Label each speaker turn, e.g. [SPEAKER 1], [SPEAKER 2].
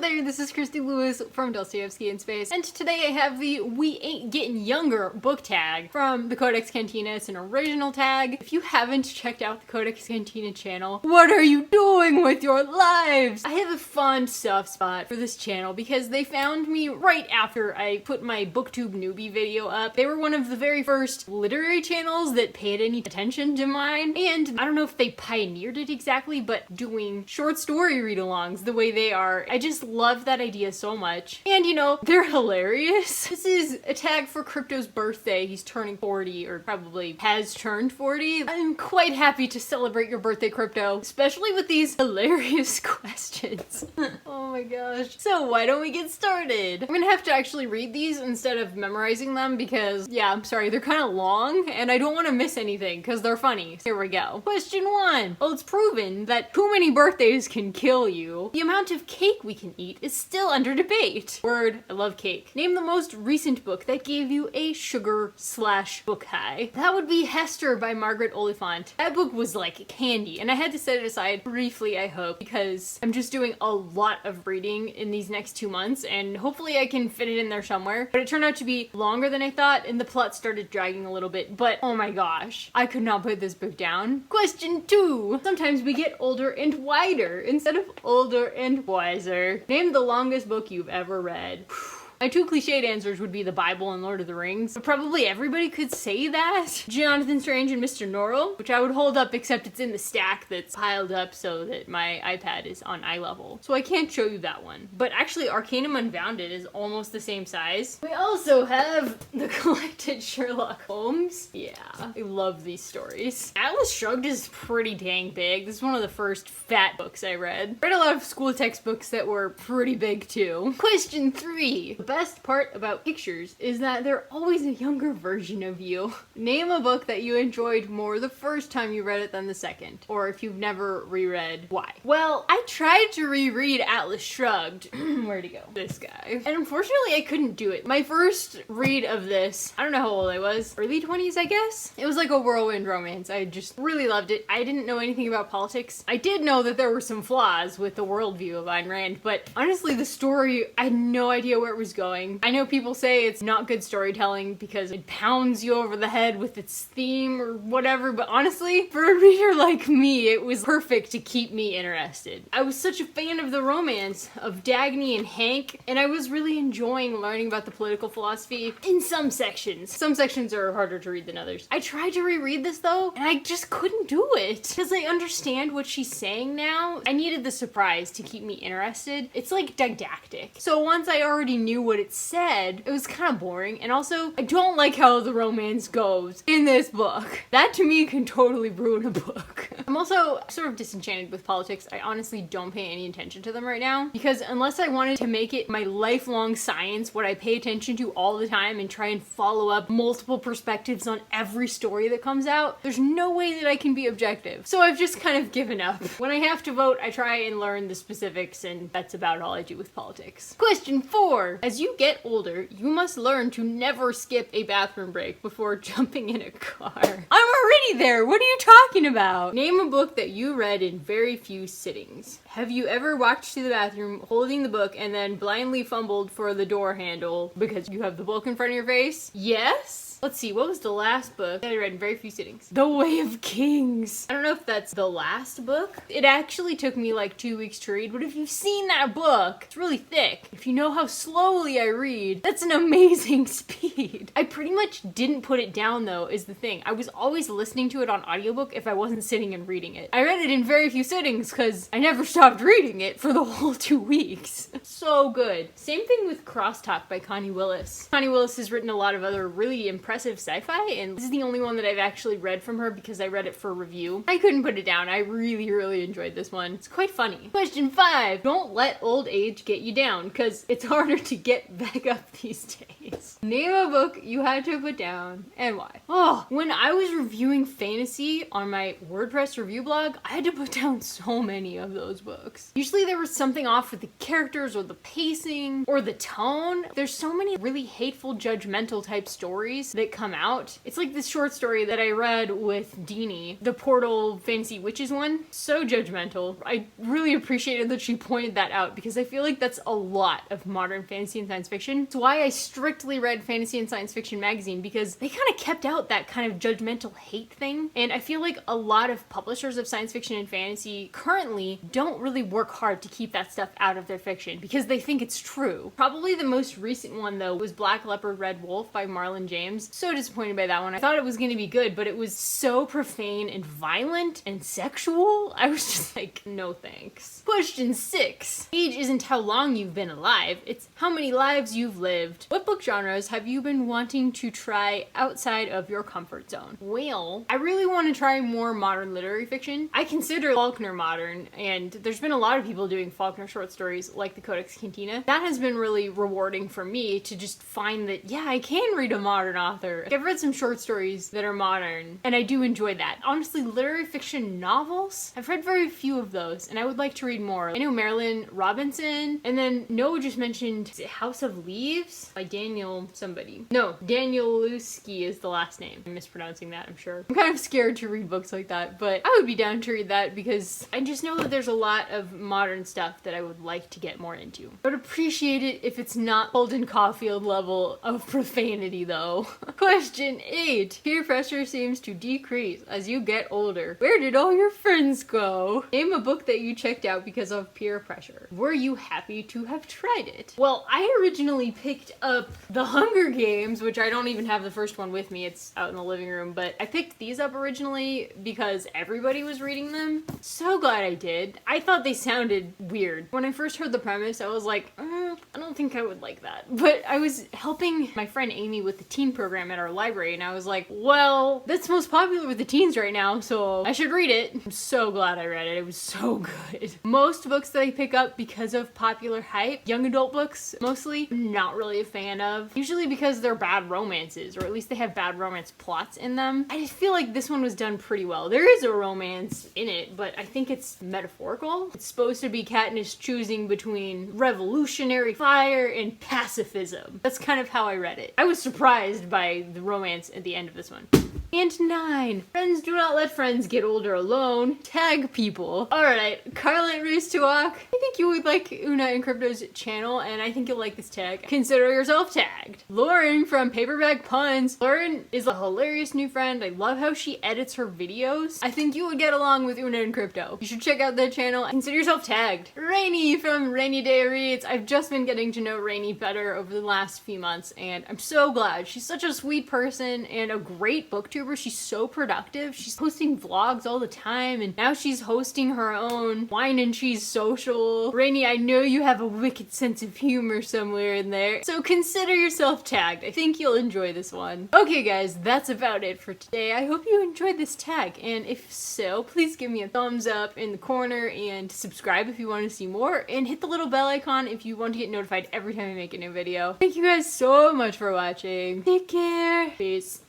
[SPEAKER 1] there, this is Christy Lewis from Dostoevsky in Space, and today I have the We Ain't Getting Younger book tag from the Codex Cantina. It's an original tag. If you haven't checked out the Codex Cantina channel, what are you doing with your lives? I have a fond soft spot for this channel because they found me right after I put my BookTube newbie video up. They were one of the very first literary channels that paid any attention to mine, and I don't know if they pioneered it exactly, but doing short story read-alongs the way they are, I just love that idea so much. And you know, they're hilarious. This is a tag for Krypto's birthday. He's turning 40, or probably has turned 40. I'm quite happy to celebrate your birthday, Krypto, especially with these hilarious questions. Oh my gosh. So why don't we get started? I'm gonna have to actually read these instead of memorizing them because, yeah, I'm sorry, they're kind of long and I don't want to miss anything because they're funny. Here we go. Question 1. Well, it's proven that too many birthdays can kill you. The amount of cake we can eat is still under debate. Word, I love cake. Name the most recent book that gave you a sugar/book high. That would be Hester by Margaret Oliphant. That book was like candy, and I had to set it aside briefly, I hope, because I'm just doing a lot of reading in these next 2 months, and hopefully I can fit it in there somewhere. But it turned out to be longer than I thought, and the plot started dragging a little bit, but oh my gosh, I could not put this book down. Question 2. Sometimes we get older and wider instead of older and wiser. Name the longest book you've ever read. My two cliched answers would be the Bible and Lord of the Rings, but probably everybody could say that. Jonathan Strange and Mr. Norrell, which I would hold up except it's in the stack that's piled up so that my iPad is on eye level. So I can't show you that one. But actually Arcanum Unbounded is almost the same size. We also have the collected Sherlock Holmes. Yeah, I love these stories. Atlas Shrugged is pretty dang big. This is one of the first fat books I read. I read a lot of school textbooks that were pretty big too. Question 3. The best part about pictures is that they're always a younger version of you. Name a book that you enjoyed more the first time you read it than the second. Or if you've never reread, why? Well, I tried to reread Atlas Shrugged. Where'd he go? This guy. And unfortunately I couldn't do it. My first read of this, I don't know how old I was, early 20s I guess? It was like a whirlwind romance. I just really loved it. I didn't know anything about politics. I did know that there were some flaws with the worldview of Ayn Rand, but honestly the story, I had no idea where it was going. I know people say it's not good storytelling because it pounds you over the head with its theme or whatever, but honestly, for a reader like me, it was perfect to keep me interested. I was such a fan of the romance of Dagny and Hank, and I was really enjoying learning about the political philosophy in some sections. Some sections are harder to read than others. I tried to reread this though, and I just couldn't do it because I understand what she's saying now. I needed the surprise to keep me interested. It's like didactic. So once I already knew what it said, it was kind of boring, and also I don't like how the romance goes in this book. That to me can totally ruin a book. I'm also sort of disenchanted with politics. I honestly don't pay any attention to them right now because unless I wanted to make it my lifelong science, what I pay attention to all the time and try and follow up multiple perspectives on every story that comes out, there's no way that I can be objective. So I've just kind of given up. When I have to vote, I try and learn the specifics, and that's about all I do with politics. Question 4. As you get older, you must learn to never skip a bathroom break before jumping in a car. I'm already there! What are you talking about? Name a book that you read in very few sittings. Have you ever walked to the bathroom holding the book and then blindly fumbled for the door handle because you have the book in front of your face? Yes? Let's see, what was the last book that I read in very few sittings? The Way of Kings. I don't know if that's the last book. It actually took me like 2 weeks to read, but if you've seen that book, it's really thick. If you know how slowly I read, that's an amazing speed. I pretty much didn't put it down though, is the thing. I was always listening to it on audiobook if I wasn't sitting and reading it. I read it in very few sittings because I never stopped reading it for the whole 2 weeks. So good. Same thing with Crosstalk by Connie Willis. Connie Willis has written a lot of other really impressive sci-fi, and this is the only one that I've actually read from her because I read it for review. I couldn't put it down. I really enjoyed this one. It's quite funny. Question 5. Don't let old age get you down because it's harder to get back up these days. Name a book you had to put down and why. Oh, when I was reviewing fantasy on my WordPress review blog, I had to put down so many of those books. Usually there was something off with the characters or the pacing or the tone. There's so many really hateful, judgmental type stories that that come out. It's like this short story that I read with Deanie, the Portal Fantasy Witches one. So judgmental. I really appreciated that she pointed that out because I feel like that's a lot of modern fantasy and science fiction. It's why I strictly read Fantasy and Science Fiction magazine, because they kind of kept out that kind of judgmental hate thing. And I feel like a lot of publishers of science fiction and fantasy currently don't really work hard to keep that stuff out of their fiction because they think it's true. Probably the most recent one though was Black Leopard Red Wolf by Marlon James. So disappointed by that one. I thought it was going to be good, but it was so profane and violent and sexual. I was just like, no thanks. Question 6. Age isn't how long you've been alive, it's how many lives you've lived. What book genres have you been wanting to try outside of your comfort zone? Well, I really want to try more modern literary fiction. I consider Faulkner modern, and there's been a lot of people doing Faulkner short stories like the Codex Cantia. That has been really rewarding for me to just find that, yeah, I can read a modern author. I've read some short stories that are modern, and I do enjoy that. Honestly, literary fiction novels, I've read very few of those, and I would like to read more. I know Marilyn Robinson, and then Noah just mentioned, is it House of Leaves? By Daniel somebody. No, Danielewski is the last name. I'm mispronouncing that, I'm sure. I'm kind of scared to read books like that, but I would be down to read that because I just know that there's a lot of modern stuff that I would like to get more into. I would appreciate it if it's not Holden Caulfield level of profanity though. Question 8. Peer pressure seems to decrease as you get older. Where did all your friends go? Name a book that you checked out because of peer pressure. Were you happy to have tried it? Well, I originally picked up The Hunger Games, which I don't even have the first one with me. It's out in the living room, but I picked these up originally because everybody was reading them. So glad I did. I thought they sounded weird. When I first heard the premise, I was like, I don't think I would like that. But I was helping my friend Amy with the teen program at our library, and I was like, well, that's most popular with the teens right now, so I should read it. I'm so glad I read it. It was so good. Most books that I pick up because of popular hype, young adult books mostly, I'm not really a fan of. Usually because they're bad romances, or at least they have bad romance plots in them. I just feel like this one was done pretty well. There is a romance in it, but I think it's metaphorical. It's supposed to be Katniss choosing between revolutionary fire and pacifism. That's kind of how I read it. I was surprised by the romance at the end of this one. And 9. Friends do not let friends get older alone. Tag people. Alright, Carlin Reese to Walk. I think you would like Una and Krypto's channel, and I think you'll like this tag. Consider yourself tagged. Lauren from Paperback Puns. Lauren is a hilarious new friend. I love how she edits her videos. I think you would get along with Una and Krypto. You should check out their channel. Consider yourself tagged. Rainy from Rainy Day Reads. I've just been getting to know Rainy better over the last few months, and I'm so glad. She's such a sweet person and a great booktuber. She's so productive. She's posting vlogs all the time, and now she's hosting her own wine and cheese social. Rainy, I know you have a wicked sense of humor somewhere in there, so consider yourself tagged. I think you'll enjoy this one. Okay guys, that's about it for today. I hope you enjoyed this tag, and if so, please give me a thumbs up in the corner and subscribe if you want to see more, and hit the little bell icon if you want to get notified every time I make a new video. Thank you guys so much for watching. Take care. Peace.